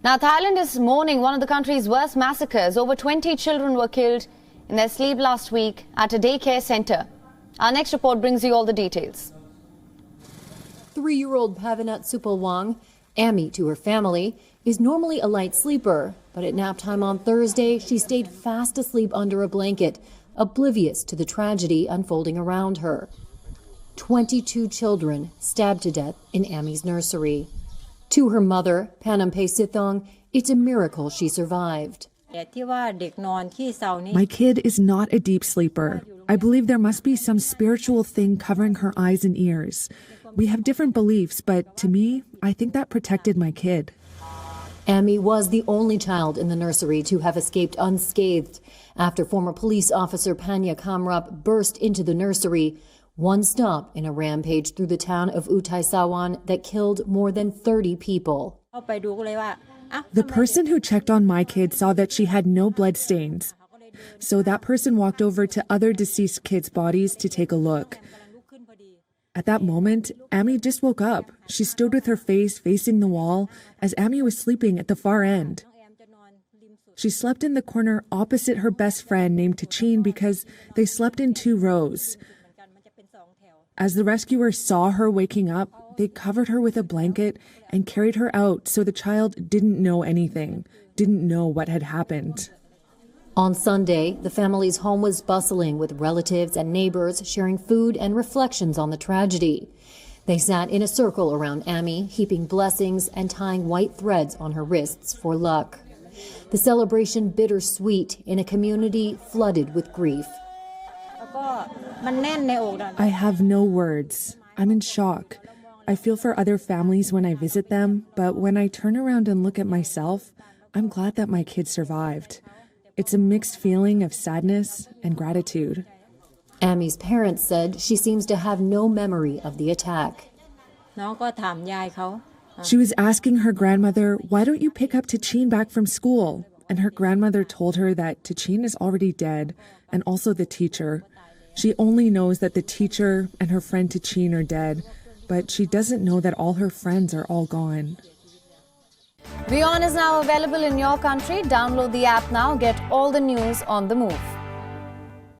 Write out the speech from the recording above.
Now, Thailand is mourning one of the country's worst massacres. Over 20 children were killed in their sleep last week at a daycare center. Our next report brings you all the details. 3-year-old Pavanat Supalwang, Amy to her family, is normally a light sleeper, but at nap time on Thursday, she stayed fast asleep under a blanket, oblivious to the tragedy unfolding around her. 22 children stabbed to death in Amy's nursery. To her mother, Panampe Sithong, it's a miracle she survived. My kid is not a deep sleeper. I believe there must be some spiritual thing covering her eyes and ears. We have different beliefs, but to me, I think that protected my kid. Amy was the only child in the nursery to have escaped unscathed after former police officer Panya Kamrup burst into the nursery. One stop in a rampage through the town of Uthai Sawan that killed more than 30 people. The person who checked on my kid saw that she had no blood stains. So that person walked over to other deceased kids' bodies to take a look. At that moment, Amy just woke up. She stood with her face facing the wall as Amy was sleeping at the far end. She slept in the corner opposite her best friend named Tachin because they slept in 2 rows. As the rescuers saw her waking up, they covered her with a blanket and carried her out so the child didn't know anything, didn't know what had happened. On Sunday, the family's home was bustling with relatives and neighbors sharing food and reflections on the tragedy. They sat in a circle around Amy, heaping blessings and tying white threads on her wrists for luck. The celebration bittersweet in a community flooded with grief. I have no words. I'm in shock. I feel for other families when I visit them, but when I turn around and look at myself, I'm glad that my kid survived. It's a mixed feeling of sadness and gratitude. Amy's parents said she seems to have no memory of the attack. She was asking her grandmother, "Why don't you pick up Tachin back from school?" And her grandmother told her that Tachin is already dead, and also the teacher. She only knows that the teacher and her friend Tachin are dead, but she doesn't know that all her friends are all gone. WION is now available in your country. Download the app now. Get all the news on the move.